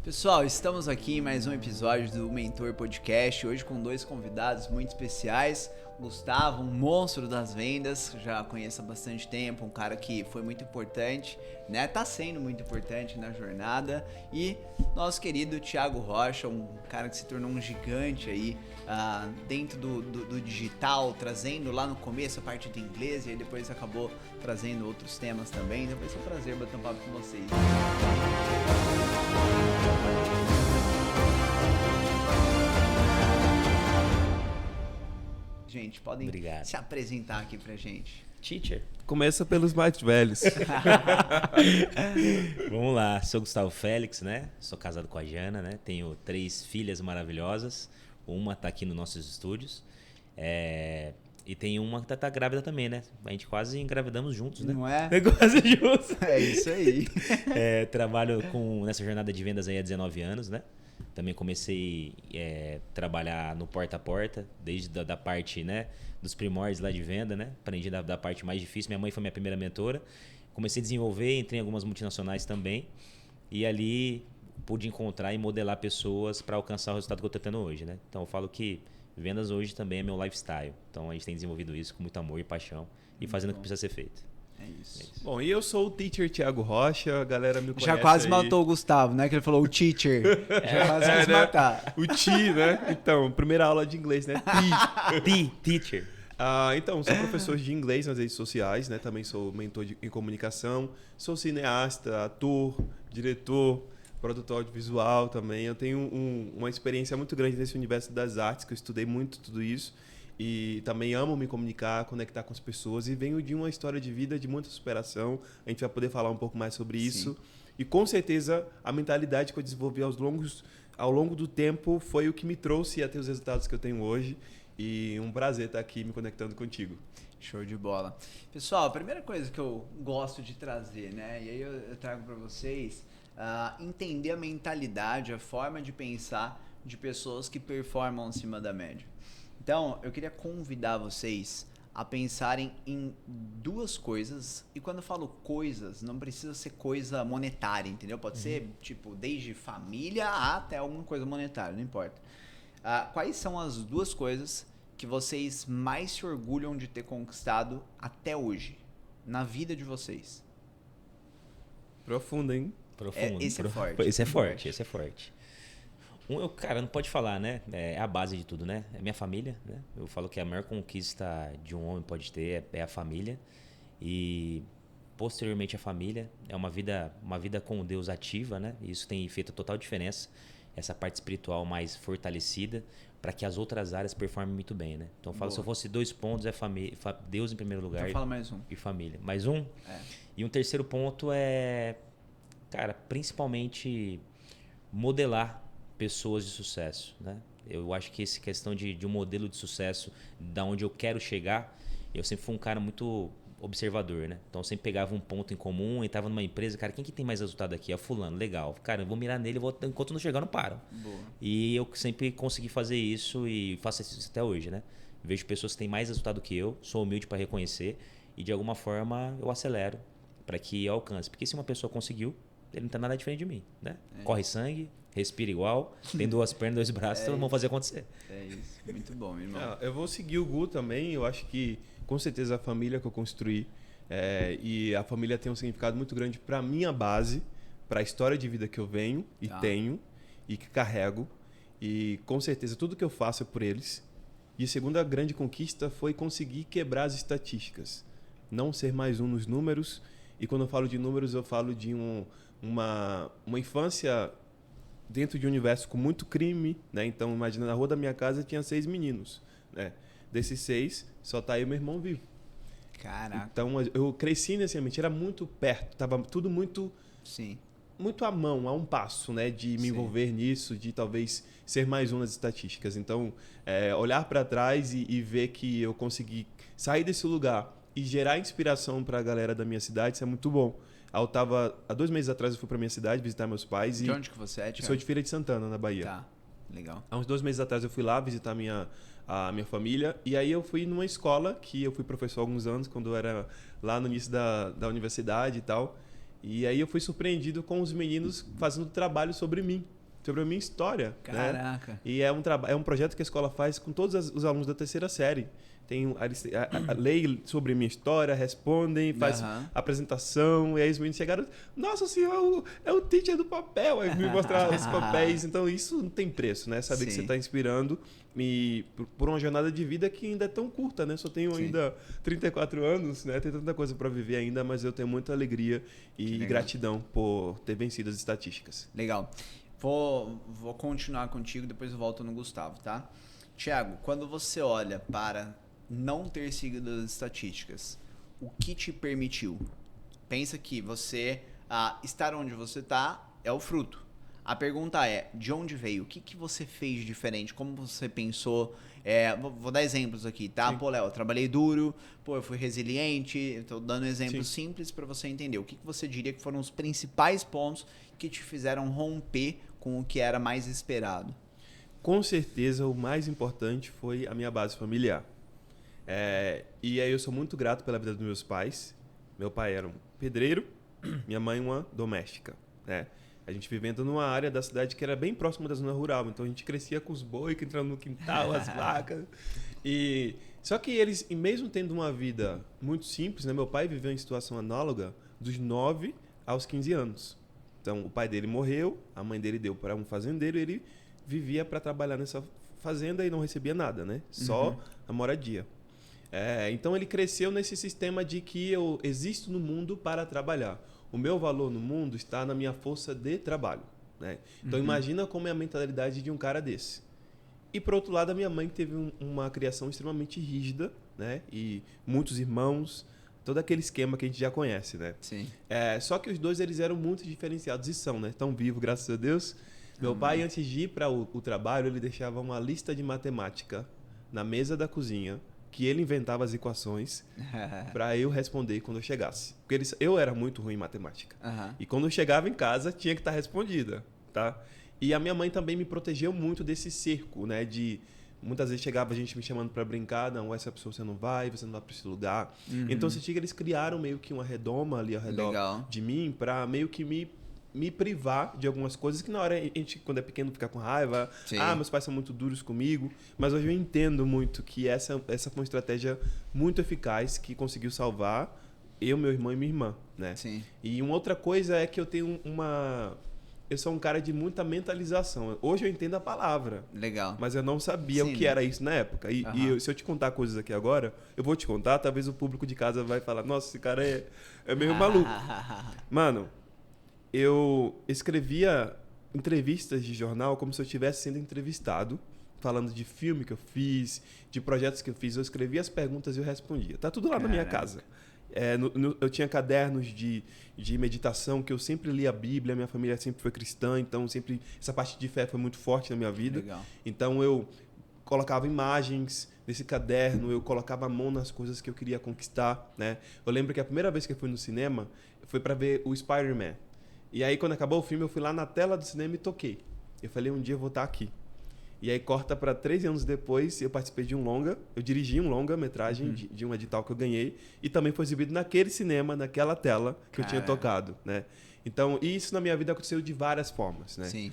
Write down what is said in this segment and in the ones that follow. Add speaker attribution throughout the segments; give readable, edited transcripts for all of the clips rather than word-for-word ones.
Speaker 1: Pessoal, estamos aqui em mais um episódio do Mentor Podcast, hoje com dois convidados muito especiais. Gustavo, um monstro das vendas, já conheço há bastante tempo, um cara que foi muito importante, né? Tá sendo muito importante na jornada. E nosso querido Thiago Rocha, um cara que se tornou um gigante aí dentro do digital, trazendo lá no começo a parte do inglês e aí depois acabou trazendo outros temas também. Então vai ser um prazer bater um papo com vocês. Gente, podem se apresentar aqui pra gente.
Speaker 2: Teacher.
Speaker 3: Começa pelos mais velhos.
Speaker 2: Vamos lá, sou Gustavo Félix, né? Sou casado com a Jana, né? Tenho 3 filhas maravilhosas. Uma tá aqui nos nossos estúdios. E tem uma que tá grávida também, né? A gente quase engravidamos juntos, né?
Speaker 1: Não é?
Speaker 2: Quase juntos.
Speaker 1: É isso aí.
Speaker 2: Trabalho nessa jornada de vendas aí há 19 anos, né? Também comecei a trabalhar no porta a porta, desde da parte, né, dos primórdios lá de venda, né? Aprendi da parte mais difícil. Minha mãe foi minha primeira mentora. Comecei a desenvolver, entrei em algumas multinacionais também. E ali pude encontrar e modelar pessoas para alcançar o resultado que eu estou tendo hoje, né? Então eu falo que vendas hoje também é meu lifestyle. Então a gente tem desenvolvido isso com muito amor e paixão e fazendo o que precisa ser feito.
Speaker 1: É isso.
Speaker 3: Bom, e eu sou o Teacher Thiago Rocha, a galera me conhece.
Speaker 1: Já quase
Speaker 3: aí.
Speaker 1: Matou o Gustavo, né? Que ele falou o teacher. Já quase quis matar.
Speaker 3: O Ti, né? Então, primeira aula de inglês, né?
Speaker 2: Teacher.
Speaker 3: Então, sou professor de inglês nas redes sociais, né? Também sou mentor em comunicação, sou cineasta, ator, diretor, produtor audiovisual também. Eu tenho uma experiência muito grande nesse universo das artes, que eu estudei muito tudo isso. E também amo me comunicar, conectar com as pessoas. E venho de uma história de vida de muita superação. A gente vai poder falar um pouco mais sobre isso. E com certeza a mentalidade que eu desenvolvi ao longo do tempo foi o que me trouxe a ter os resultados que eu tenho hoje. E um prazer estar aqui me conectando contigo.
Speaker 1: Show de bola. Pessoal, a primeira coisa que eu gosto de trazer, né? E aí eu trago para vocês entender a mentalidade, a forma de pensar de pessoas que performam acima da média. Então, eu queria convidar vocês a pensarem em 2 coisas. E quando eu falo coisas, não precisa ser coisa monetária, entendeu? Pode ser, tipo, desde família até alguma coisa monetária, não importa. Quais são as 2 coisas que vocês mais se orgulham de ter conquistado até hoje, na vida de vocês?
Speaker 3: Profundo, hein?
Speaker 2: Profundo.
Speaker 1: Esse é forte.
Speaker 2: Esse é forte. Cara, não pode falar, né? É a base de tudo, né? É minha família, né? Eu falo que a maior conquista de um homem pode ter é a família. E posteriormente a família é uma vida com Deus ativa, né? E isso tem feito total diferença. Essa parte espiritual mais fortalecida para que as outras áreas performem muito bem, né? Então eu falo, se eu fosse 2 pontos, é Deus em primeiro lugar.
Speaker 1: Então fala mais um.
Speaker 2: E família. Mais um? E um terceiro ponto é, cara, principalmente modelar pessoas de sucesso, né? Eu acho que essa questão de um modelo de sucesso, da onde eu quero chegar, eu sempre fui um cara muito observador, né? Então eu sempre pegava um ponto em comum, entrava numa empresa, cara, quem que tem mais resultado aqui? É fulano, legal. Cara, eu vou mirar nele, enquanto não chegar, eu não paro.
Speaker 1: Boa.
Speaker 2: E eu sempre consegui fazer isso e faço isso até hoje, né? Vejo pessoas que têm mais resultado que eu, sou humilde para reconhecer e de alguma forma eu acelero para que eu alcance. Porque se uma pessoa conseguiu, ele não tá nada diferente de mim, né? Corre sangue, respira igual, tem 2 pernas, 2 braços, então vamos fazer acontecer.
Speaker 1: É isso, muito bom, meu irmão.
Speaker 3: Eu vou seguir o Gu também. Eu acho que, com certeza, a família que eu construí e a família tem um significado muito grande para a minha base, para a história de vida que eu venho e tenho e que carrego. E, com certeza, tudo que eu faço é por eles. E a segunda grande conquista foi conseguir quebrar as estatísticas. Não ser mais um nos números. E quando eu falo de números, eu falo de uma infância dentro de um universo com muito crime, né? Então, imagina, na rua da minha casa tinha 6 meninos, né? Desses 6, só tá eu e meu irmão vivo.
Speaker 1: Caraca.
Speaker 3: Então, eu cresci nesse ambiente, era muito perto, tava tudo muito à mão, a um passo, né? De me envolver nisso, de talvez ser mais um nas estatísticas. Então, olhar para trás e ver que eu consegui sair desse lugar e gerar inspiração para a galera da minha cidade, isso é muito bom. Há 2 meses atrás eu fui para minha cidade visitar meus pais.
Speaker 1: De onde que você é, Thiago?
Speaker 3: Sou de Feira de Santana, na Bahia.
Speaker 1: Tá, legal.
Speaker 3: Há uns 2 meses atrás eu fui lá visitar a minha família. E aí eu fui numa escola que eu fui professor há alguns anos, quando eu era lá no início da universidade e tal. E aí eu fui surpreendido com os meninos fazendo trabalho sobre mim, sobre a minha história.
Speaker 1: Caraca.
Speaker 3: Né? E é um projeto que a escola faz com todos os alunos da terceira série. Tem a lei sobre a minha história, respondem, faz apresentação, e aí os meninos chegaram, nossa senhor, é o teacher do papel, aí me mostraram os papéis. Então isso não tem preço, né? Saber que você está inspirando e por uma jornada de vida que ainda é tão curta, né? Só tenho ainda 34 anos, né? Tem tanta coisa para viver ainda, mas eu tenho muita alegria e gratidão por ter vencido as estatísticas.
Speaker 1: Legal. Vou continuar contigo, depois eu volto no Gustavo, tá? Thiago, quando você olha para não ter seguido as estatísticas, o que te permitiu? Pensa que você estar onde você está é o fruto. A pergunta é, de onde veio? O que você fez de diferente? Como você pensou? Vou dar exemplos aqui, tá?
Speaker 3: Sim.
Speaker 1: Pô, Léo, eu trabalhei duro, pô, eu fui resiliente. Estou dando exemplos simples para você entender. O que você diria que foram os principais pontos que te fizeram romper com o que era mais esperado?
Speaker 3: Com certeza, o mais importante foi a minha base familiar. E aí eu sou muito grato pela vida dos meus pais. Meu pai era um pedreiro, minha mãe uma doméstica, né? A gente vivendo numa área da cidade que era bem próxima da zona rural, então a gente crescia com os bois que entrando no quintal, as vacas. Só que eles, e mesmo tendo uma vida muito simples, né? Meu pai viveu em situação análoga dos 9 aos 15 anos. Então o pai dele morreu, a mãe dele deu para um fazendeiro, e ele vivia para trabalhar nessa fazenda e não recebia nada, né? Só a moradia. Então ele cresceu nesse sistema de que eu existo no mundo para trabalhar. O meu valor no mundo está na minha força de trabalho, né? Então imagina como é a mentalidade de um cara desse. E por outro lado, a minha mãe teve uma criação extremamente rígida, né? E muitos irmãos, todo aquele esquema que a gente já conhece, né?
Speaker 1: Sim.
Speaker 3: Só que os dois eles eram muito diferenciados e são, né? Estão vivos, graças a Deus. Meu pai, antes de ir para o trabalho, ele deixava uma lista de matemática na mesa da cozinha, que ele inventava as equações para eu responder quando eu chegasse. Porque eu era muito ruim em matemática. E quando eu chegava em casa, tinha que estar respondida, tá? E a minha mãe também me protegeu muito desse cerco, né? De muitas vezes chegava a gente me chamando para brincar, não, essa pessoa você não vai para esse lugar. Então, eles criaram meio que uma redoma ali ao redor de mim para meio que me privar de algumas coisas que na hora a gente, quando é pequeno, fica com raiva. Meus pais são muito duros comigo. Mas hoje eu entendo muito que essa foi uma estratégia muito eficaz que conseguiu salvar eu, meu irmão e minha irmã, né?
Speaker 1: Sim.
Speaker 3: E uma outra coisa é que eu tenho eu sou um cara de muita mentalização. Hoje eu entendo a palavra.
Speaker 1: Legal.
Speaker 3: Mas eu não sabia o que era isso na época. Se eu te contar coisas aqui agora, eu vou te contar, talvez o público de casa vai falar, nossa, esse cara é meio maluco. Mano, eu escrevia entrevistas de jornal como se eu estivesse sendo entrevistado, falando de filme que eu fiz, de projetos que eu fiz. Eu escrevia as perguntas e eu respondia. Tá tudo lá na minha casa. Eu tinha cadernos de meditação, que eu sempre lia a Bíblia, minha família sempre foi cristã, então sempre essa parte de fé foi muito forte na minha vida.
Speaker 1: Legal.
Speaker 3: Então eu colocava imagens nesse caderno, eu colocava a mão nas coisas que eu queria conquistar, né? Eu lembro que a primeira vez que eu fui no cinema foi para ver o Spider-Man. E aí, quando acabou o filme, eu fui lá na tela do cinema e toquei. Eu falei, um dia eu vou estar aqui. E aí, corta para 13 anos depois, eu participei de um longa. Eu dirigi um longa-metragem de um edital que eu ganhei. E também foi exibido naquele cinema, naquela tela que eu tinha tocado, né? Então, isso na minha vida aconteceu de várias formas, né?
Speaker 1: Sim.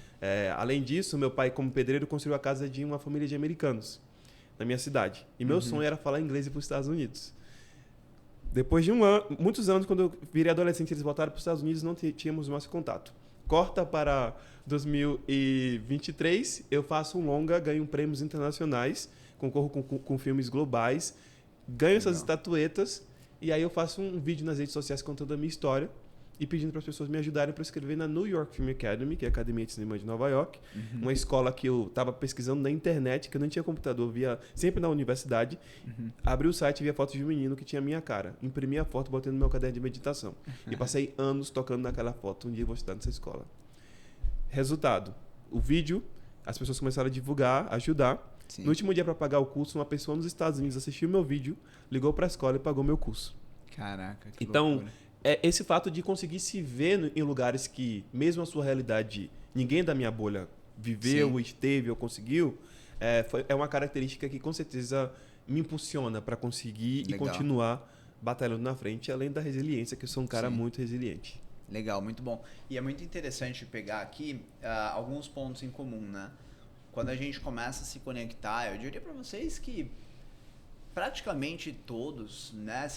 Speaker 3: Além disso, meu pai, como pedreiro, construiu a casa de uma família de americanos na minha cidade. E meu sonho era falar inglês e ir para os Estados Unidos. Depois de muitos anos, quando eu virei adolescente, eles voltaram para os Estados Unidos e não tínhamos mais contato. Corta para 2023, eu faço um longa, ganho prêmios internacionais, concorro com filmes globais, ganho essas estatuetas, e aí eu faço um vídeo nas redes sociais contando a minha história e pedindo para as pessoas me ajudarem para escrever na New York Film Academy, que é a Academia de Cinema de Nova York, uma escola que eu estava pesquisando na internet, que eu não tinha computador, via sempre na universidade, abri o site e via fotos de um menino que tinha a minha cara, imprimi a foto, botei no meu caderno de meditação e passei anos tocando naquela foto. Um dia eu vou estudar nessa escola. Resultado, o vídeo, as pessoas começaram a divulgar, ajudar.
Speaker 1: Sim.
Speaker 3: No último dia para pagar o curso, uma pessoa nos Estados Unidos assistiu meu vídeo, ligou para a escola e pagou meu curso.
Speaker 1: Caraca, que
Speaker 3: então
Speaker 1: loucura.
Speaker 3: Esse fato de conseguir se ver em lugares que, mesmo a sua realidade, ninguém da minha bolha viveu, esteve ou conseguiu, é uma característica que com certeza me impulsiona para conseguir e continuar batalhando na frente, além da resiliência, que eu sou um cara muito resiliente.
Speaker 1: Legal, muito bom. E é muito interessante pegar aqui alguns pontos em comum, né? Quando a gente começa a se conectar, eu diria para vocês que praticamente todos, né?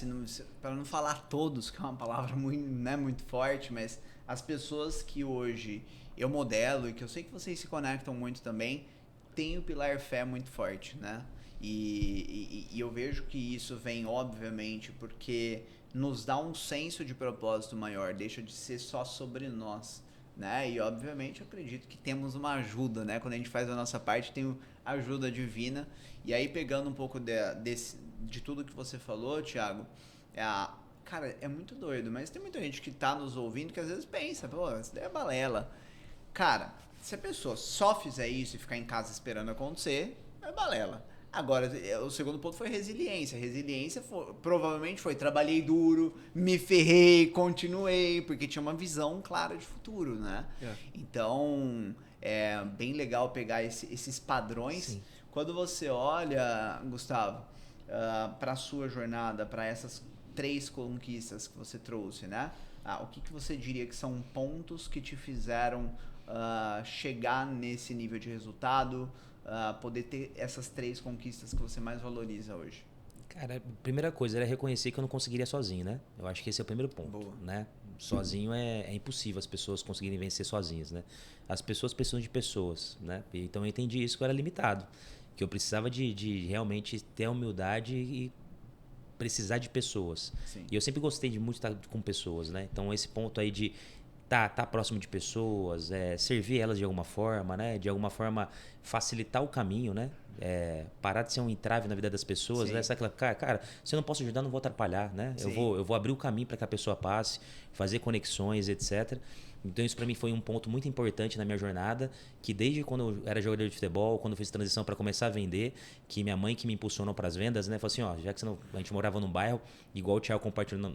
Speaker 1: Para não falar todos, que é uma palavra muito, né, muito forte, mas as pessoas que hoje eu modelo e que eu sei que vocês se conectam muito também, têm o pilar fé muito forte, né? E eu vejo que isso vem, obviamente, porque nos dá um senso de propósito maior, deixa de ser só sobre nós, né? E, obviamente, eu acredito que temos uma ajuda, né? Quando a gente faz a nossa parte, tem ajuda divina. E aí, pegando um pouco de tudo que você falou, Thiago, cara, é muito doido, mas tem muita gente que tá nos ouvindo que às vezes pensa, pô, isso daí é balela. Cara, se a pessoa só fizer isso e ficar em casa esperando acontecer, é balela. Agora, o segundo ponto foi resiliência. Resiliência provavelmente foi trabalhei duro, me ferrei, continuei, porque tinha uma visão clara de futuro, né? Então, é bem legal pegar esses padrões. Sim. Quando você olha, Gustavo, para a sua jornada, para essas 3 conquistas que você trouxe, né? O que você diria que são pontos que te fizeram chegar nesse nível de resultado, poder ter essas 3 conquistas que você mais valoriza hoje?
Speaker 2: Cara, a primeira coisa era reconhecer que eu não conseguiria sozinho, né? Eu acho que esse é o primeiro ponto. Boa. Né? Sozinho é impossível as pessoas conseguirem vencer sozinhas, né? As pessoas precisam de pessoas, né? Então eu entendi isso, que eu era limitado, que eu precisava de realmente ter a humildade e precisar de pessoas. Sim. E eu sempre gostei de muito estar com pessoas, né? Então esse ponto aí de tá próximo de pessoas, servir elas de alguma forma, né? De alguma forma facilitar o caminho, né? Parar de ser um entrave na vida das pessoas, né? Sabe aquela, cara, se eu não posso ajudar, não vou atrapalhar, né? Eu vou abrir o caminho para que a pessoa passe, fazer conexões, etc. Então isso para mim foi um ponto muito importante na minha jornada, que desde quando eu era jogador de futebol, quando eu fiz transição para começar a vender, que minha mãe que me impulsionou para as vendas, né, falou assim, ó, já que a gente morava num bairro, igual o Thiago compartilhou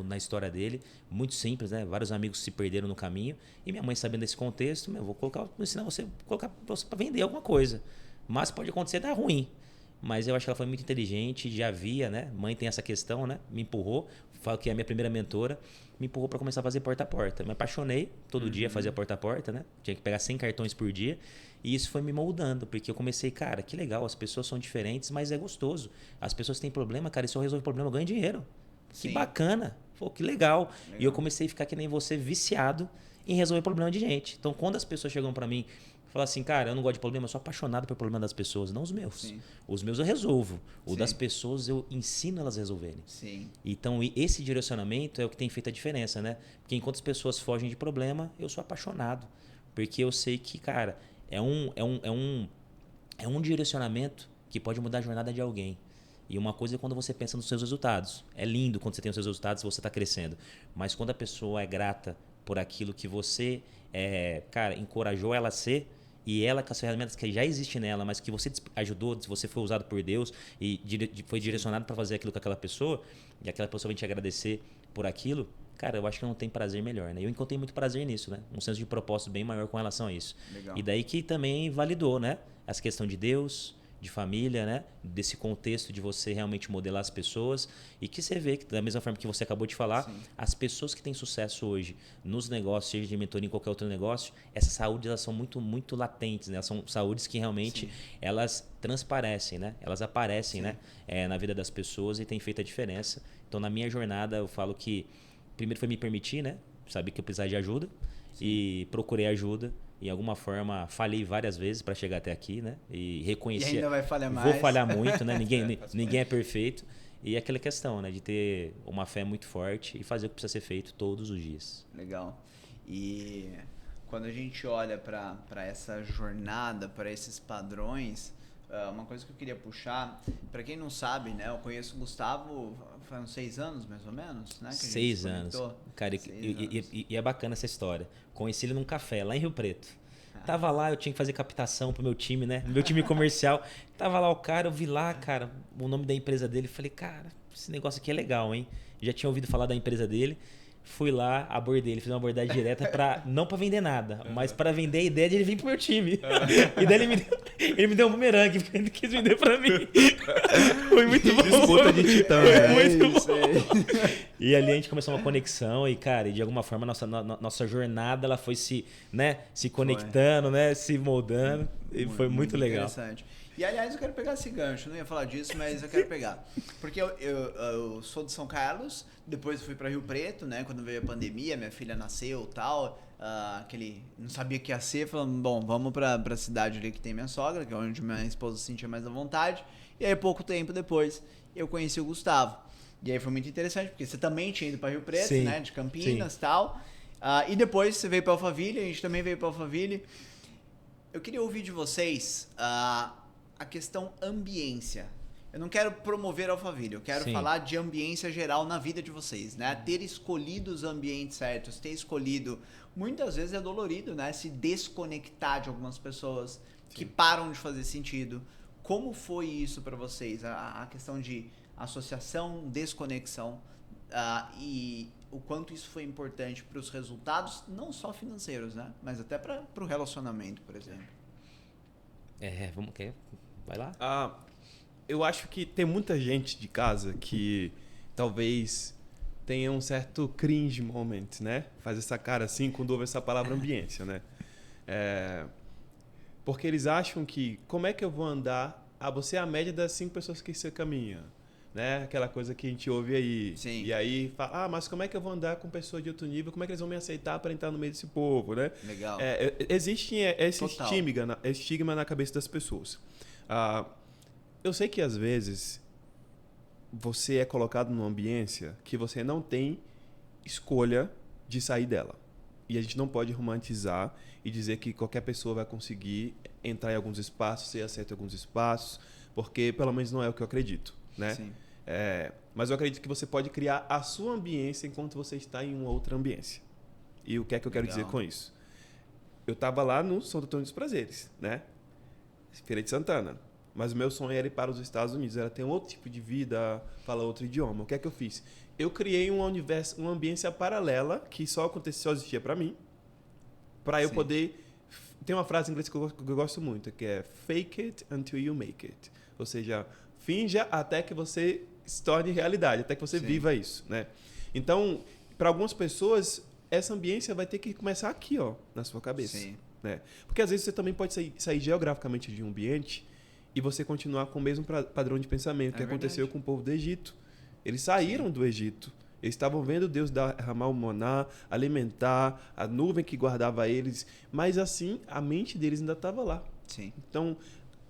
Speaker 2: na história dele, muito simples, né, vários amigos se perderam no caminho, e minha mãe sabendo desse contexto, vou ensinar você a colocar para vender alguma coisa, mas pode acontecer dar ruim. Mas eu acho que ela foi muito inteligente, já via, né? Mãe tem essa questão, né? Me empurrou, falo que é a minha primeira mentora, me empurrou para começar a fazer porta a porta. Me apaixonei, todo dia fazia porta a porta, né? Tinha que pegar 100 cartões por dia. E isso foi me moldando, porque eu comecei, cara, que legal, as pessoas são diferentes, mas é gostoso. As pessoas têm problema, cara, e se eu resolver o problema, eu ganho dinheiro. Sim. Que bacana, pô, que legal. E eu comecei a ficar que nem você, viciado em resolver problema de gente. Então, quando as pessoas chegam para mim, falar assim, cara, eu não gosto de problema, eu sou apaixonado pelo problema das pessoas, não os meus. Sim. Os meus eu resolvo. O das pessoas eu ensino elas a resolverem. Sim. Então, esse direcionamento é o que tem feito a diferença, né? Porque enquanto as pessoas fogem de problema, eu sou apaixonado. Porque eu sei que, cara, é um direcionamento que pode mudar a jornada de alguém. E uma coisa é quando você pensa nos seus resultados. É lindo quando você tem os seus resultados e você está crescendo. Mas quando a pessoa é grata por aquilo que você, cara, encorajou ela a ser, e ela com as ferramentas que já existem nela, mas que você ajudou, você foi usado por Deus e foi direcionado para fazer aquilo com aquela pessoa, e aquela pessoa vem te agradecer por aquilo, cara, eu acho que não tem prazer melhor, né? Eu encontrei muito prazer nisso, né? Um senso de propósito bem maior com relação a isso. Legal. E daí que também validou, né? Essa questão de Deus, de família, né? Desse contexto de você realmente modelar as pessoas e que você vê que da mesma forma que você acabou de falar, sim, as pessoas que têm sucesso hoje nos negócios, seja de mentoria em qualquer outro negócio, essas saúdes elas são muito, muito latentes, né? Elas são saúdes que realmente, sim, elas transparecem, né? Elas aparecem, sim, né? Na vida das pessoas e tem feito a diferença. Então, na minha jornada, eu falo que primeiro foi me permitir, né? Saber que eu precisava de ajuda, sim, e procurei ajuda. De alguma forma, falhei várias vezes para chegar até aqui, né? E reconhecer.
Speaker 1: E ainda vai falhar mais.
Speaker 2: Vou falhar muito, né? Ninguém é perfeito. E é aquela questão, né? De ter uma fé muito forte e fazer o que precisa ser feito todos os dias.
Speaker 1: Legal. E quando a gente olha para essa jornada, para esses padrões, uma coisa que eu queria puxar, para quem não sabe, né? Eu conheço o Gustavo faz uns 6 anos, mais ou menos, né? Que
Speaker 2: 6 anos. Cara, e é bacana essa história. Conheci ele num café lá em Rio Preto. Tava lá, eu tinha que fazer captação pro meu time, né? Meu time comercial. Tava lá o cara, eu vi lá, cara, o nome da empresa dele. Falei, cara, esse negócio aqui é legal, hein? Já tinha ouvido falar da empresa dele. Fui lá, abordei ele, fiz uma abordagem direta não para vender nada, mas para vender a ideia de ele vir pro meu time. E daí ele me deu... Ele me deu um bumerangue, porque ele quis vender pra mim. Foi muito bom.
Speaker 3: Disputa de titã.
Speaker 2: Foi muito bom. E ali a gente começou uma conexão e, cara, de alguma forma nossa jornada ela foi se conectando, né? Se moldando. E foi muito legal.
Speaker 1: Interessante. E, aliás, eu quero pegar esse gancho. Não ia falar disso, mas eu quero pegar. Porque eu sou de São Carlos, depois fui para Rio Preto, né? Quando veio a pandemia, minha filha nasceu e tal. Não sabia o que ia ser. Falando, bom, vamos pra cidade ali que tem minha sogra, que é onde minha esposa se sentia mais à vontade. E aí, pouco tempo depois, eu conheci o Gustavo. E aí foi muito interessante, porque você também tinha ido para Rio Preto, sim, né? De Campinas e tal. E depois você veio para Alphaville, a gente também veio para Alphaville. Eu queria ouvir de vocês a questão ambiência. Eu não quero promover Alphaville, eu quero falar de ambiência geral na vida de vocês, né? Ter escolhido os ambientes certos, ter escolhido... Muitas vezes é dolorido, né? Se desconectar de algumas pessoas que param de fazer sentido. Como foi isso para vocês? A questão de associação, desconexão e o quanto isso foi importante para os resultados, não só financeiros, né? Mas até para o relacionamento, por exemplo.
Speaker 2: Vai lá.
Speaker 3: Eu acho que tem muita gente de casa que talvez tenha um certo cringe moment, né? Faz essa cara assim quando ouve essa palavra ambiência, né? Porque eles acham que, como é que eu vou andar? Você é a média das 5 pessoas que você caminha, né? Aquela coisa que a gente ouve aí.
Speaker 1: Sim.
Speaker 3: E aí fala, mas como é que eu vou andar com pessoas de outro nível? Como é que eles vão me aceitar para entrar no meio desse povo, né?
Speaker 1: Legal.
Speaker 3: Existe esse estigma na cabeça das pessoas. Eu sei que às vezes você é colocado numa ambiência que você não tem escolha de sair dela. E a gente não pode romantizar e dizer que qualquer pessoa vai conseguir entrar em alguns espaços, ser aceito em alguns espaços, porque pelo menos não é o que eu acredito, né?
Speaker 1: Sim.
Speaker 3: Mas eu acredito que você pode criar a sua ambiência enquanto você está em uma outra ambiência. E o que é que eu quero dizer com isso? Eu estava lá no São Antônio dos Prazeres, né? Feira de Santana. Mas o meu sonho era ir para os Estados Unidos, era ter um outro tipo de vida, falar outro idioma. O que é que eu fiz? Eu criei uma ambiência paralela que só existia para mim, para eu poder... Tem uma frase em inglês que eu gosto muito, que é fake it until you make it. Ou seja, finja até que você se torne realidade, até que você viva isso, né? Então, para algumas pessoas, essa ambiência vai ter que começar aqui, ó, na sua cabeça.
Speaker 1: Sim.
Speaker 3: Né? Porque às vezes você também pode sair geograficamente de um ambiente e você continuar com o mesmo padrão de pensamento que aconteceu com o povo do Egito. Eles saíram do Egito. Eles estavam vendo Deus derramar o maná, alimentar, a nuvem que guardava eles, mas assim, a mente deles ainda estava lá.
Speaker 1: Sim.
Speaker 3: Então,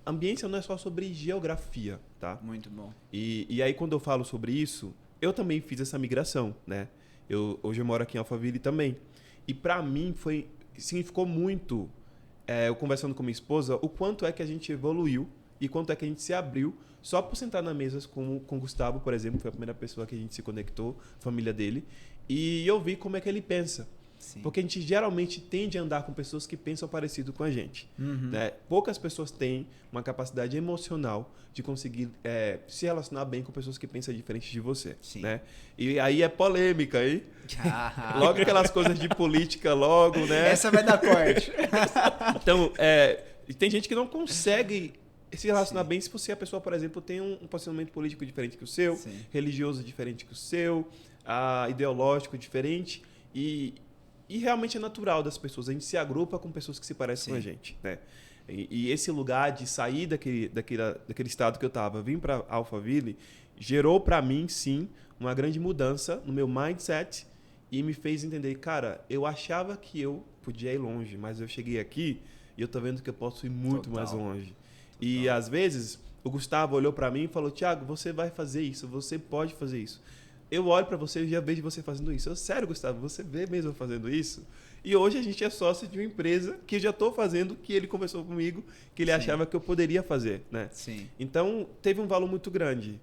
Speaker 3: ambiência não é só sobre geografia, tá?
Speaker 1: Muito bom.
Speaker 3: E aí, quando eu falo sobre isso, eu também fiz essa migração, né? Hoje eu moro aqui em Alphaville também. E para mim significou muito, eu conversando com minha esposa, o quanto é que a gente evoluiu e quanto é que a gente se abriu só por sentar na mesa com o Gustavo, por exemplo, foi a primeira pessoa que a gente se conectou, família dele, e eu vi como é que ele pensa.
Speaker 1: Sim.
Speaker 3: Porque a gente geralmente tende a andar com pessoas que pensam parecido com a gente. Né? Poucas pessoas têm uma capacidade emocional de conseguir se relacionar bem com pessoas que pensam diferente de você. Né? E aí é polêmica, hein? Logo aquelas coisas de política, logo, né?
Speaker 1: Essa vai dar corte.
Speaker 3: Então, tem gente que não consegue se relacionar bem se a pessoa, por exemplo, tem um posicionamento político diferente que o seu, religioso diferente que o seu, ideológico diferente, e realmente é natural das pessoas. A gente se agrupa com pessoas que se parecem com a gente, né? E esse lugar de sair daquele estado que eu estava, vir para Alphaville, gerou para mim, sim, uma grande mudança no meu mindset e me fez entender, cara, eu achava que eu podia ir longe, mas eu cheguei aqui e eu tô vendo que eu posso ir muito mais longe. E às vezes o Gustavo olhou para mim e falou, Thiago, você vai fazer isso, você pode fazer isso. Eu olho para você e já vejo você fazendo isso. Sério, Gustavo, você vê mesmo fazendo isso? E hoje a gente é sócio de uma empresa que eu já estou fazendo, que ele conversou comigo, que ele achava que eu poderia fazer, né? Sim. Então, teve um valor muito grande.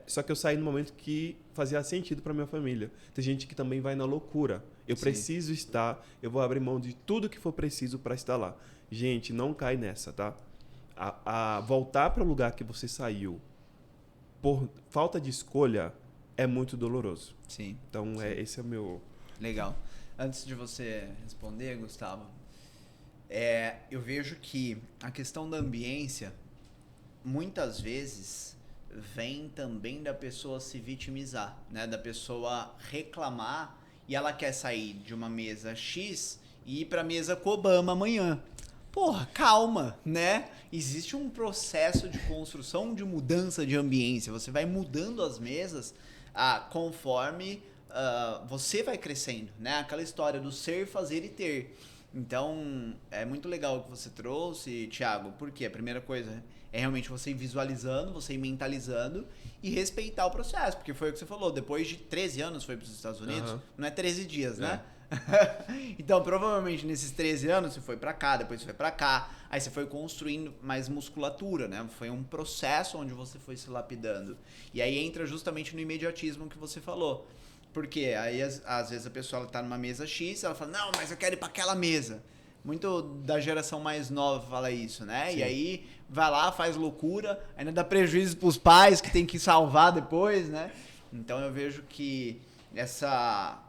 Speaker 3: Só que eu saí no momento que fazia sentido para minha família. Tem gente que também vai na loucura. Eu preciso estar, eu vou abrir mão de tudo que for preciso para estar lá. Gente, não cai nessa, tá? A voltar para o lugar que você saiu por falta de escolha é muito doloroso.
Speaker 1: Sim.
Speaker 3: Então, esse é o meu...
Speaker 1: Legal. Antes de você responder, Gustavo, Eu vejo que a questão da ambiência, muitas vezes, vem também da pessoa se vitimizar, né? Da pessoa reclamar e ela quer sair de uma mesa X e ir pra mesa com Obama amanhã. Porra, calma, né? Existe um processo de construção de mudança de ambiência. Você vai mudando as mesas conforme você vai crescendo, né? Aquela história do ser, fazer e ter. Então, é muito legal o que você trouxe, Thiago, porque a primeira coisa é realmente você ir visualizando, você ir mentalizando e respeitar o processo, porque foi o que você falou, depois de 13 anos foi para os Estados Unidos, não é 13 dias, né? Então, provavelmente nesses 13 anos você foi pra cá, depois você foi pra cá, aí você foi construindo mais musculatura, né? Foi um processo onde você foi se lapidando. E aí entra justamente no imediatismo que você falou. Porque aí às vezes a pessoa ela tá numa mesa X, ela fala: "Não, mas eu quero ir pra aquela mesa". Muito da geração mais nova fala isso, né? Sim. E aí vai lá, faz loucura, ainda dá prejuízo pros pais que tem que salvar depois, né? Então eu vejo que essa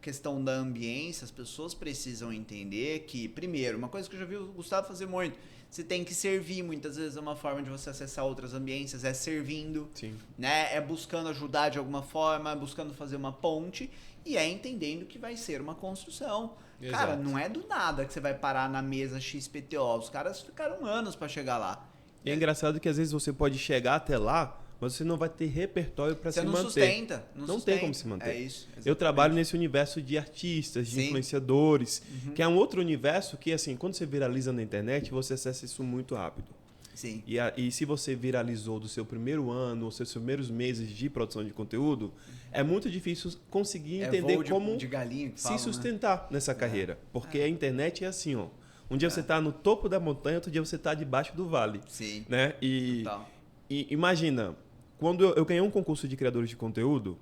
Speaker 1: questão da ambiência, as pessoas precisam entender que, primeiro, uma coisa que eu já vi o Gustavo fazer muito, você tem que servir, muitas vezes é uma forma de você acessar outras ambiências, é servindo,
Speaker 3: Sim.
Speaker 1: né? É buscando ajudar de alguma forma, é buscando fazer uma ponte e é entendendo que vai ser uma construção. Exato. Cara, não é do nada que você vai parar na mesa XPTO, os caras ficaram anos para chegar lá.
Speaker 3: E é engraçado que às vezes você pode chegar até lá, mas você não vai ter repertório para se manter.
Speaker 1: Você não sustenta.
Speaker 3: Não tem como se manter.
Speaker 1: É isso. Exatamente.
Speaker 3: Eu trabalho nesse universo de artistas, de influenciadores, que é um outro universo que, assim, quando você viraliza na internet, você acessa isso muito rápido.
Speaker 1: Sim.
Speaker 3: E se você viralizou do seu primeiro ano, ou seus primeiros meses de produção de conteúdo, é muito difícil conseguir entender como
Speaker 1: de galinha que
Speaker 3: se
Speaker 1: falam,
Speaker 3: sustentar nessa carreira. Porque a internet é assim, ó. Um dia você está no topo da montanha, outro dia você está debaixo do vale.
Speaker 1: Sim.
Speaker 3: Né? E imagina, quando eu ganhei um concurso de criadores de conteúdo,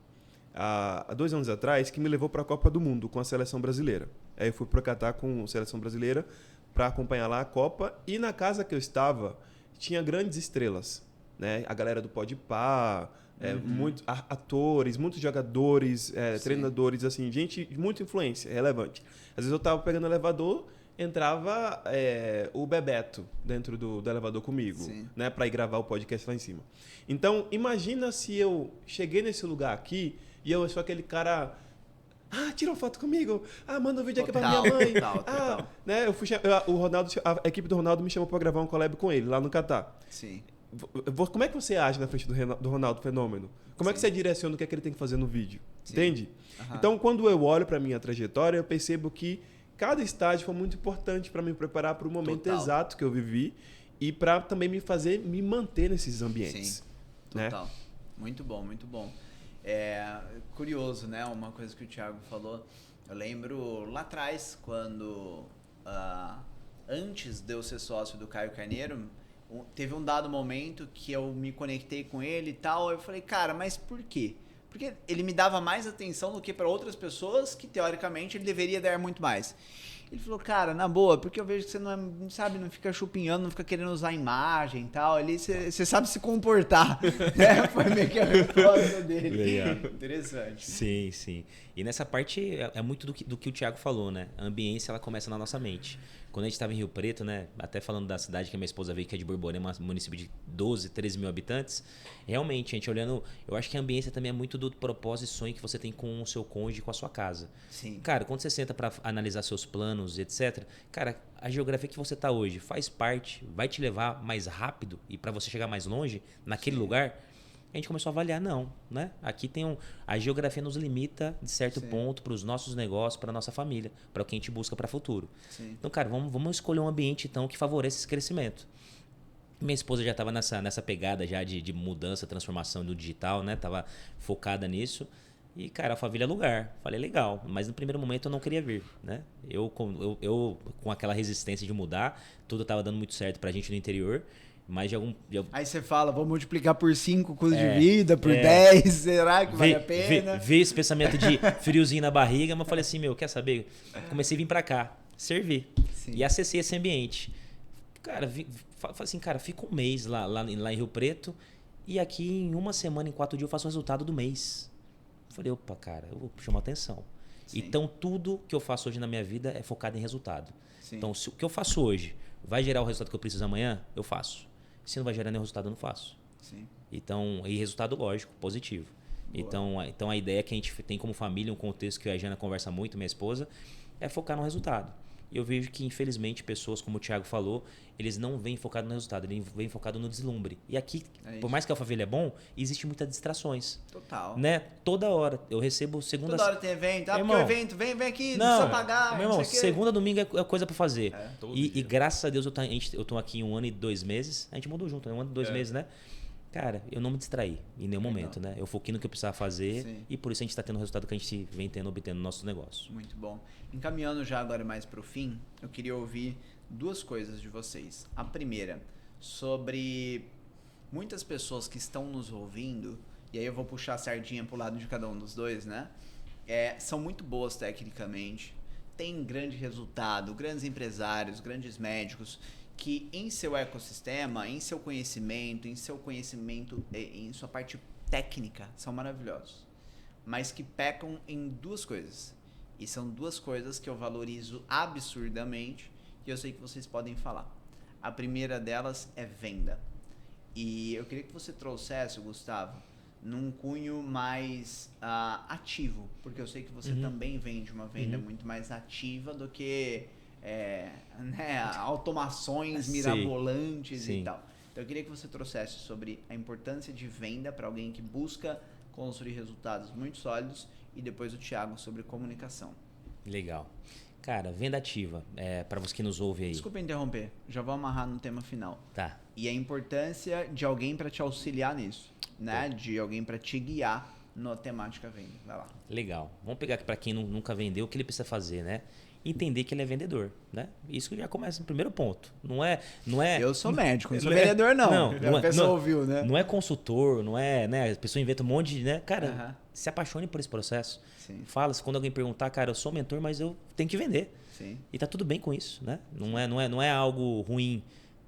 Speaker 3: há 2 anos atrás, que me levou para a Copa do Mundo com a seleção brasileira. Aí eu fui para Catar com a seleção brasileira para acompanhar lá a Copa. E na casa que eu estava, tinha grandes estrelas. Né? A galera do Podpah, muitos atores, muitos jogadores, treinadores, assim, gente de muita influência, relevante. Às vezes eu estava pegando o elevador, entrava o Bebeto dentro do elevador comigo, né, para ir gravar o podcast lá em cima. Então, imagina se eu cheguei nesse lugar aqui e eu sou aquele cara... tira uma foto comigo. Manda um vídeo aqui pra minha mãe.
Speaker 1: Total.
Speaker 3: Né, a equipe do Ronaldo me chamou para gravar um collab com ele lá no Catar.
Speaker 1: Sim.
Speaker 3: Como é que você age na frente do Ronaldo Fenômeno? Como é que você direciona o que é que ele tem que fazer no vídeo? Sim. Entende? Então, quando eu olho para minha trajetória, eu percebo que cada estágio foi muito importante para me preparar para o momento exato que eu vivi e para também me fazer me manter nesses ambientes.
Speaker 1: Sim, total. Né? Muito bom, muito bom. Curioso, né? Uma coisa que o Thiago falou. Eu lembro lá atrás, quando antes de eu ser sócio do Caio Carneiro, teve um dado momento que eu me conectei com ele e tal. Eu falei, cara, mas por quê? Porque ele me dava mais atenção do que para outras pessoas que, teoricamente, ele deveria dar muito mais. Ele falou, cara, na boa, porque eu vejo que você não sabe, não fica chupinhando, não fica querendo usar imagem e tal. Você sabe se comportar. Né? Foi meio que a resposta dele.
Speaker 2: Legal.
Speaker 1: Interessante.
Speaker 2: Sim, sim. E nessa parte é muito do que o Thiago falou, né? A ambiência, ela começa na nossa mente. Quando a gente estava em Rio Preto, né? Até falando da cidade que a minha esposa veio, que é de Borborema, um município de 12, 13 mil habitantes. Realmente, a gente olhando... Eu acho que a ambiência também é muito do propósito e sonho que você tem com o seu cônjuge, com a sua casa.
Speaker 1: Sim.
Speaker 2: Cara, quando você senta para analisar seus planos, etc. Cara, a geografia que você tá hoje faz parte, vai te levar mais rápido e para você chegar mais longe naquele lugar. A gente começou a avaliar, não, né? Aqui tem a geografia nos limita de certo ponto para os nossos negócios, para nossa família, para o que a gente busca para o futuro.
Speaker 1: Sim.
Speaker 2: Então, cara, vamos escolher um ambiente então que favoreça esse crescimento. Minha esposa já estava nessa pegada já de mudança, transformação do digital, né? Tava focada nisso. E, cara, a família é lugar. Falei, legal. Mas no primeiro momento eu não queria vir, né? Eu com aquela resistência de mudar, tudo estava dando muito certo pra gente no interior. Mas
Speaker 1: Aí você fala, vou multiplicar por 5 o custo de vida, por 10, será que vale a pena?
Speaker 2: Veio esse pensamento de friozinho na barriga, mas eu falei assim, quer saber? Comecei a vir pra cá, servir. Sim. E acessei esse ambiente. Cara, falei assim, cara, fica um mês lá em Rio Preto e aqui em 1 semana, em 4 dias eu faço o resultado do mês. Falei, opa, cara, eu vou chamar atenção.
Speaker 1: Sim.
Speaker 2: Então, tudo que eu faço hoje na minha vida é focado em resultado.
Speaker 1: Sim.
Speaker 2: Então, se o que eu faço hoje vai gerar o resultado que eu preciso amanhã, eu faço. Se não vai gerar nenhum resultado, eu não faço.
Speaker 1: Sim.
Speaker 2: Então, e resultado lógico, positivo. Então a ideia que a gente tem como família, um contexto que a Jana conversa muito, minha esposa, é focar no resultado. E eu vejo que, infelizmente, pessoas, como o Thiago falou, eles não vêm focados no resultado, eles vêm focados no deslumbre. E aqui, por mais que a Alphaville é bom, existe muitas distrações.
Speaker 1: Total.
Speaker 2: Né? Toda hora. Eu recebo segunda...
Speaker 1: Toda hora tem evento. Ah,
Speaker 2: Meu
Speaker 1: porque o
Speaker 2: irmão,
Speaker 1: evento, vem aqui,
Speaker 2: não
Speaker 1: precisa pagar.
Speaker 2: Meu irmão,
Speaker 1: não sei o quê.
Speaker 2: segunda, domingo é coisa pra fazer.
Speaker 3: Todo
Speaker 2: E
Speaker 3: dia.
Speaker 2: graças a Deus eu tô aqui 1 ano e 2 meses. A gente mudou junto, né? 1 ano e 2 meses, né? Cara, eu não me distraí em nenhum momento, né? Eu foquei no que eu precisava fazer.
Speaker 1: Sim.
Speaker 2: E por isso a gente está tendo o resultado que a gente vem obtendo no nosso negócio.
Speaker 1: Muito bom. Encaminhando já agora mais para o fim, eu queria ouvir 2 coisas de vocês. A primeira, sobre muitas pessoas que estão nos ouvindo, e aí eu vou puxar a sardinha pro lado de cada um dos dois, né? São muito boas tecnicamente, têm grande resultado, grandes empresários, grandes médicos, que em seu ecossistema, em seu conhecimento, em sua parte técnica, são maravilhosos. Mas que pecam em 2 coisas. E são 2 coisas que eu valorizo absurdamente e eu sei que vocês podem falar. A primeira delas é venda. E eu queria que você trouxesse, Gustavo, num cunho mais ativo, porque eu sei que você também vende uma venda muito mais ativa do que automações mirabolantes
Speaker 2: Sim.
Speaker 1: e tal. Então eu queria que você trouxesse sobre a importância de venda para alguém que busca construir resultados muito sólidos e depois o Thiago sobre comunicação.
Speaker 2: Legal. Cara, venda ativa, para você que nos ouve aí.
Speaker 1: Desculpa interromper, já vou amarrar no tema final.
Speaker 2: Tá.
Speaker 1: E a importância de alguém para te auxiliar nisso, né? De alguém para te guiar na temática venda. Vai lá.
Speaker 2: Legal. Vamos pegar para quem nunca vendeu, o que ele precisa fazer, né? Entender que ele é vendedor, né? Isso já começa no primeiro ponto. Não é.
Speaker 1: Eu sou médico, não sou vendedor não. A pessoa ouviu, né?
Speaker 2: Não é consultor, não é, né? A pessoa inventa um monte de, né? Cara, se apaixone por esse processo.
Speaker 1: Sim.
Speaker 2: Fala, quando alguém perguntar, cara, eu sou mentor, mas eu tenho que vender.
Speaker 1: Sim.
Speaker 2: E tá tudo bem com isso, né? Não é algo ruim.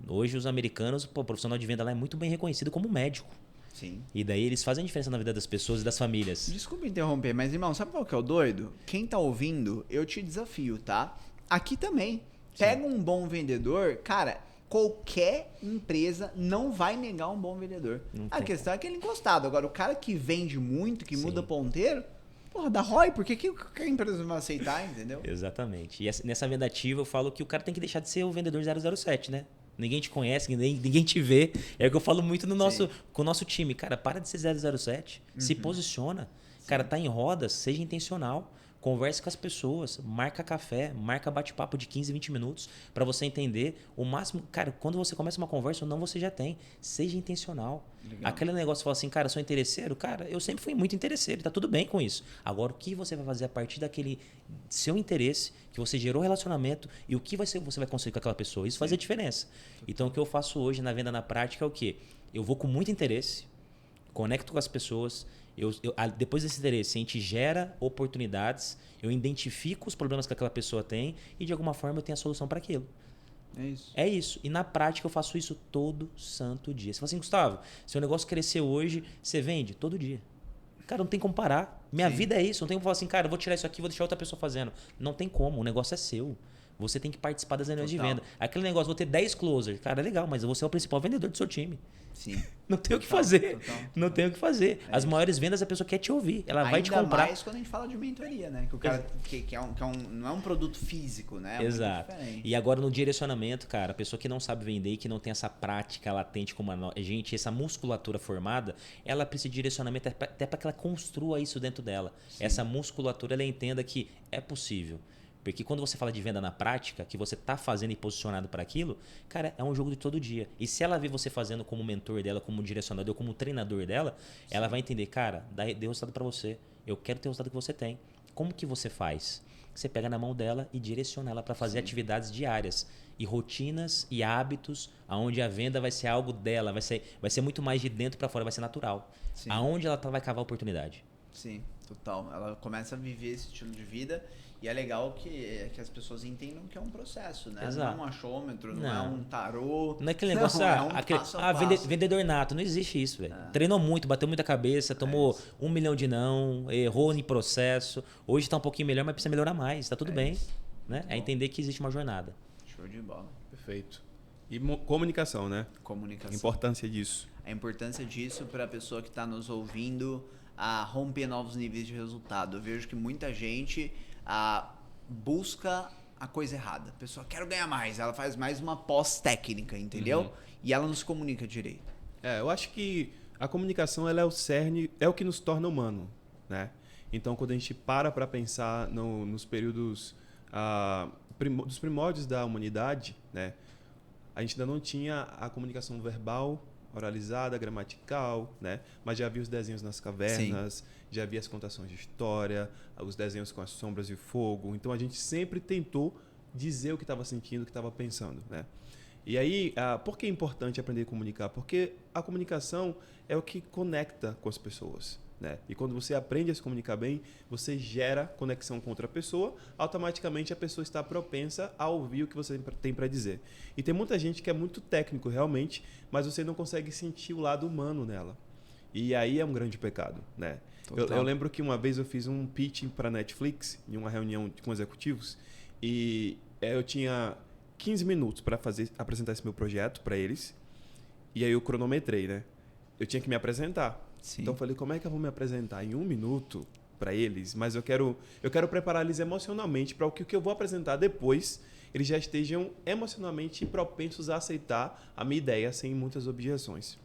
Speaker 2: Hoje os americanos, o profissional de venda lá é muito bem reconhecido como médico.
Speaker 1: Sim.
Speaker 2: E daí eles fazem a diferença na vida das pessoas e das famílias.
Speaker 1: Desculpa interromper, mas irmão, sabe qual que é o doido? Quem tá ouvindo, eu te desafio, tá? Aqui também. Pega um bom vendedor, cara, qualquer empresa não vai negar um bom vendedor. A questão é aquele encostado. Agora, o cara que vende muito, que muda ponteiro, porra, dá ROI, por que a empresa não vai aceitar, entendeu?
Speaker 2: Exatamente. E nessa venda ativa eu falo que o cara tem que deixar de ser o vendedor 007, né? Ninguém te conhece, ninguém te vê. É o que eu falo muito com o nosso time. Cara, para de ser 007. Se posiciona. Cara, tá em rodas, seja intencional. Converse com as pessoas, marca café, marca bate-papo de 15, 20 minutos para você entender o máximo. Cara, quando você começa uma conversa, ou não você já tem. Seja intencional.
Speaker 1: Legal.
Speaker 2: Aquele negócio de falar assim, cara, eu sou interesseiro. Cara, eu sempre fui muito interesseiro, tá tudo bem com isso. Agora, o que você vai fazer a partir daquele seu interesse, que você gerou relacionamento e o que você vai conseguir com aquela pessoa? Isso faz a diferença. Então, o que eu faço hoje na venda na prática é o quê? Eu vou com muito interesse, conecto com as pessoas. Depois desse interesse, a gente gera oportunidades, eu identifico os problemas que aquela pessoa tem e de alguma forma eu tenho a solução para aquilo.
Speaker 1: É isso.
Speaker 2: É isso. E na prática eu faço isso todo santo dia. Você fala assim, Gustavo, seu negócio cresceu hoje, você vende? Todo dia. Cara, não tem como parar. Minha vida é isso. Não tem como falar assim, cara, eu vou tirar isso aqui, vou deixar outra pessoa fazendo. Não tem como. O negócio é seu. Você tem que participar das reuniões de venda. Aquele negócio, vou ter 10 closers. Cara, é legal, mas você é o principal vendedor do seu time.
Speaker 1: Sim.
Speaker 2: Não tem o que fazer. Não tem o que fazer. As maiores vendas a pessoa quer te ouvir. Ela vai te comprar.
Speaker 1: Ainda mais quando a gente fala de mentoria, né? Que o cara não é um produto físico, né?
Speaker 2: Exato. E agora no direcionamento, cara, a pessoa que não sabe vender e que não tem essa prática latente como a gente, essa musculatura formada, ela precisa de direcionamento até para que ela construa isso dentro dela. Sim. Essa musculatura, ela entenda que é possível. Porque quando você fala de venda na prática, que você está fazendo e posicionado para aquilo, cara, é um jogo de todo dia. E se ela vê você fazendo como mentor dela, como direcionador, como treinador dela, ela vai entender, cara, dê resultado para você. Eu quero ter o resultado que você tem. Como que você faz? Você pega na mão dela e direciona ela para fazer atividades diárias e rotinas e hábitos, aonde a venda vai ser algo dela, vai ser muito mais de dentro para fora, vai ser natural. Sim. Aonde ela vai cavar a oportunidade.
Speaker 1: Sim, total. Ela começa a viver esse estilo de vida e é legal que as pessoas entendam que é um processo, né?
Speaker 2: Exato.
Speaker 1: Não é um achômetro, não é um tarô.
Speaker 2: Não é aquele negócio,
Speaker 1: é um passo a passo.
Speaker 2: vendedor nato. Não existe isso, velho. Treinou muito, bateu muita cabeça, tomou 1 milhão de não, errou em processo. Hoje tá um pouquinho melhor, mas precisa melhorar mais. Tá tudo bem. Né? É entender que existe uma jornada.
Speaker 1: Show de bola.
Speaker 3: Perfeito. E comunicação, né?
Speaker 1: Comunicação.
Speaker 3: A importância disso.
Speaker 1: A importância disso para a pessoa que está nos ouvindo a romper novos níveis de resultado. Eu vejo que muita gente busca a coisa errada. A pessoa quer ganhar mais, ela faz mais uma pós-técnica, entendeu? E ela não se comunica direito.
Speaker 3: Eu acho que a comunicação ela é o cerne, é o que nos torna humano, né? Então, quando a gente para pensar nos períodos dos primórdios da humanidade, né? A gente ainda não tinha a comunicação verbal, oralizada, gramatical, né? Mas já havia os desenhos nas cavernas, sim, já havia as contações de história, os desenhos com as sombras e fogo. Então a gente sempre tentou dizer o que estava sentindo, o que estava pensando, né? E aí, por que é importante aprender a comunicar? Porque a comunicação é o que conecta com as pessoas, né? E quando você aprende a se comunicar bem, você gera conexão com outra pessoa, automaticamente a pessoa está propensa a ouvir o que você tem para dizer. E tem muita gente que é muito técnico realmente, mas você não consegue sentir o lado humano nela. E aí é um grande pecado, né? Eu lembro que uma vez eu fiz um pitching para Netflix, em uma reunião com executivos, e eu tinha 15 minutos para apresentar esse meu projeto para eles, e aí eu cronometrei, né? Eu tinha que me apresentar. Sim. Então eu falei, como é que eu vou me apresentar em 1 minuto para eles? Mas eu quero preparar eles emocionalmente para o que eu vou apresentar depois, eles já estejam emocionalmente propensos a aceitar a minha ideia sem muitas objeções.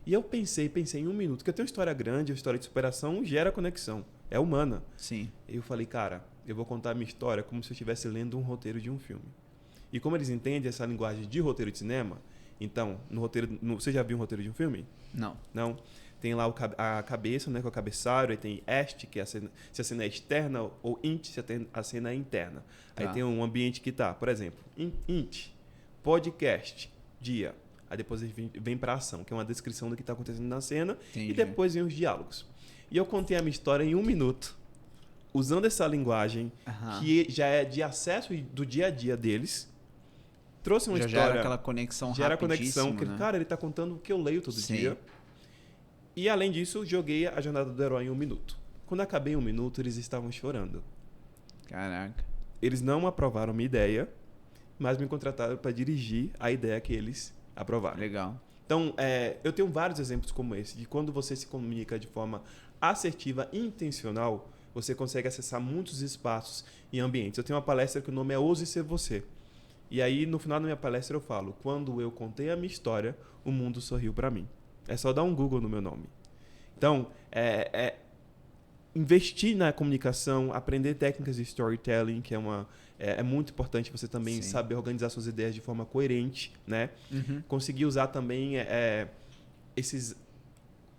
Speaker 3: E eu pensei em 1 minuto, porque eu tenho uma história grande, a história de superação gera conexão, é humana.
Speaker 1: Sim.
Speaker 3: E eu falei, cara, eu vou contar a minha história como se eu estivesse lendo um roteiro de um filme. E como eles entendem essa linguagem de roteiro de cinema, então, você já viu um roteiro de um filme?
Speaker 1: Não.
Speaker 3: Não? Tem lá a cabeça, né, com o cabeçário, aí tem est, que é se a cena é externa, ou int, se a cena é interna. Aí tem um ambiente que tá, por exemplo, int, podcast, dia. Aí depois vem para ação, que é uma descrição do que está acontecendo na cena. Entendi. E depois vem os diálogos. E eu contei a minha história em 1 minuto, usando essa linguagem que já é de acesso do dia a dia deles. Trouxe uma história.
Speaker 1: Gera aquela conexão
Speaker 3: gera conexão, que, né? Cara, ele está contando o que eu leio todo dia. E além disso, joguei a jornada do herói em 1 minuto. Quando acabei em 1 minuto, eles estavam chorando.
Speaker 1: Caraca.
Speaker 3: Eles não aprovaram minha ideia, mas me contrataram para dirigir a ideia que eles aprovaram.
Speaker 1: Legal.
Speaker 3: Então, eu tenho vários exemplos como esse, de quando você se comunica de forma assertiva e intencional, você consegue acessar muitos espaços e ambientes. Eu tenho uma palestra que o nome é Ouse Ser Você. E aí, no final da minha palestra, eu falo, quando eu contei a minha história, o mundo sorriu para mim. É só dar um Google no meu nome. Então, investir na comunicação, aprender técnicas de storytelling, que é muito importante você também saber organizar suas ideias de forma coerente, né? Uhum. Conseguir usar também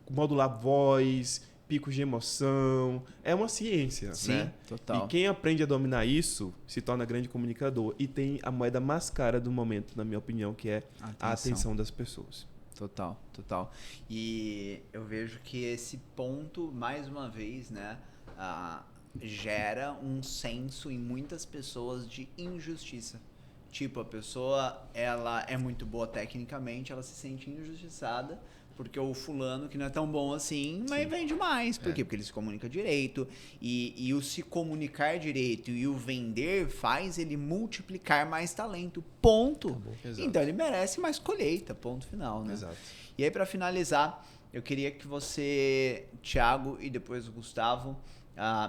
Speaker 3: modular voz, picos de emoção. É uma ciência, né? Total. E quem aprende a dominar isso se torna grande comunicador. E tem a moeda mais cara do momento, na minha opinião, que é a atenção das pessoas.
Speaker 1: Total. E eu vejo que esse ponto, mais uma vez, né, gera um senso em muitas pessoas de injustiça. Tipo, a pessoa, ela é muito boa tecnicamente, ela se sente injustiçada porque o fulano, que não é tão bom assim, mas vende mais. Por quê? Porque ele se comunica direito. E o se comunicar direito e o vender faz ele multiplicar mais talento. Ponto. Então ele merece mais colheita. Ponto final, né?
Speaker 3: Exato.
Speaker 1: E aí, para finalizar, eu queria que você, Thiago, e depois o Gustavo,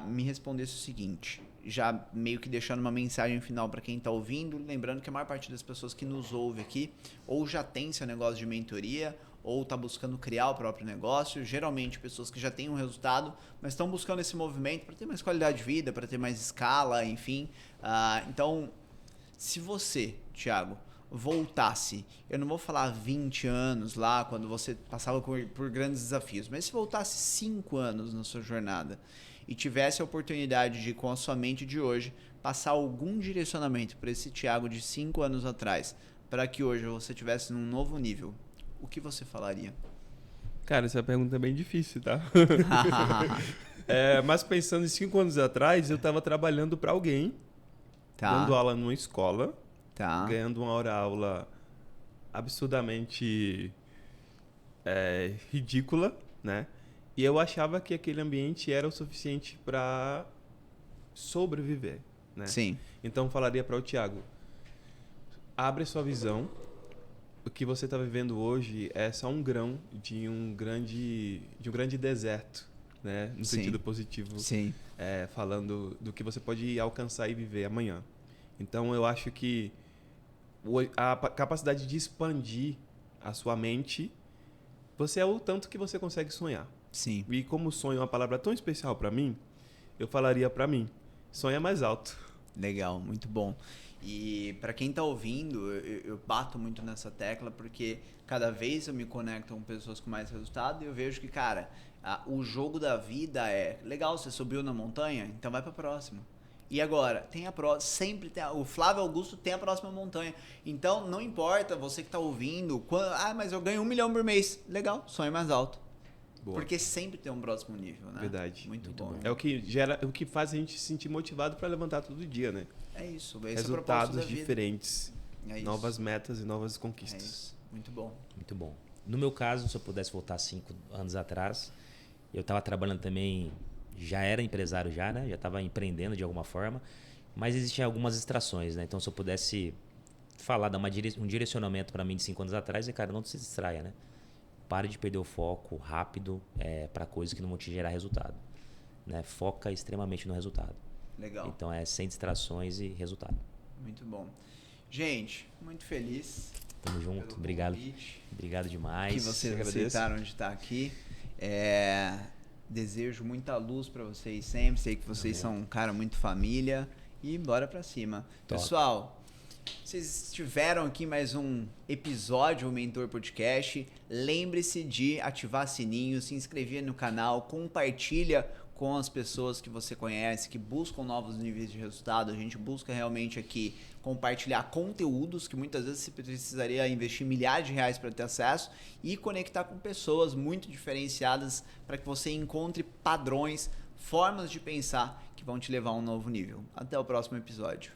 Speaker 1: me respondesse o seguinte. Já meio que deixando uma mensagem final para quem está ouvindo. Lembrando que a maior parte das pessoas que nos ouve aqui ou já tem seu negócio de mentoria ou está buscando criar o próprio negócio, geralmente pessoas que já têm um resultado, mas estão buscando esse movimento para ter mais qualidade de vida, para ter mais escala, enfim. Então, se você, Thiago, voltasse, eu não vou falar 20 anos lá, quando você passava por grandes desafios, mas se voltasse 5 anos na sua jornada e tivesse a oportunidade de, com a sua mente de hoje, passar algum direcionamento para esse Thiago de 5 anos atrás, para que hoje você estivesse num novo nível, o que você falaria?
Speaker 3: Cara, essa pergunta é bem difícil, tá? Mas pensando em 5 anos atrás, eu estava trabalhando para alguém, dando aula numa escola, ganhando uma hora-aula absurdamente ridícula, né? E eu achava que aquele ambiente era o suficiente para sobreviver, né?
Speaker 1: Sim.
Speaker 3: Então, eu falaria para o Thiago, abre sua visão. O que você está vivendo hoje é só um grão de um grande deserto, né? No sentido positivo.
Speaker 1: Sim.
Speaker 3: Falando do que você pode alcançar e viver amanhã. Então, eu acho que a capacidade de expandir a sua mente, você é o tanto que você consegue sonhar.
Speaker 1: Sim.
Speaker 3: E como sonho é uma palavra tão especial para mim, eu falaria para mim, sonha mais alto.
Speaker 1: Legal, muito bom. E para quem tá ouvindo, eu bato muito nessa tecla porque cada vez eu me conecto com pessoas com mais resultado e eu vejo que, cara, o jogo da vida é legal, você subiu na montanha, então vai para próxima. E agora, tem a próxima, sempre tem o Flávio Augusto tem a próxima montanha. Então, não importa você que tá ouvindo, mas eu ganho 1 milhão por mês. Legal, sonho mais alto.
Speaker 3: Boa.
Speaker 1: Porque sempre tem um próximo nível, né?
Speaker 3: Verdade.
Speaker 1: Muito bom.
Speaker 3: É o que faz a gente se sentir motivado para levantar todo dia, né?
Speaker 1: É isso. Esse
Speaker 3: Resultados
Speaker 1: é o
Speaker 3: diferentes,
Speaker 1: é isso.
Speaker 3: novas metas e novas
Speaker 1: É
Speaker 3: conquistas.
Speaker 1: isso. Muito bom.
Speaker 2: Muito bom. No meu caso, se eu pudesse voltar 5 anos atrás, eu estava trabalhando também, já era empresário já, né? Já estava empreendendo de alguma forma, mas existiam algumas distrações, né? Então, se eu pudesse falar, dar um direcionamento para mim de 5 anos atrás, cara, não se distraia, né? Pare de perder o foco rápido para coisas que não vão te gerar resultado, né? Foca extremamente no resultado.
Speaker 1: Legal.
Speaker 2: Então, sem distrações e resultado.
Speaker 1: Muito bom. Gente, muito feliz.
Speaker 2: Tamo junto. Obrigado.
Speaker 1: Convite,
Speaker 2: Obrigado demais.
Speaker 1: que vocês aceitaram de estar aqui. Desejo muita luz para vocês sempre. Sei que vocês são um cara muito família. E bora pra cima.
Speaker 2: Top.
Speaker 1: Pessoal, vocês tiveram aqui mais um episódio do Mentor Podcast. Lembre-se de ativar sininho, se inscrever no canal, compartilha com as pessoas que você conhece, que buscam novos níveis de resultado. A gente busca realmente aqui compartilhar conteúdos que muitas vezes você precisaria investir milhares de reais para ter acesso e conectar com pessoas muito diferenciadas para que você encontre padrões, formas de pensar que vão te levar a um novo nível. Até o próximo episódio.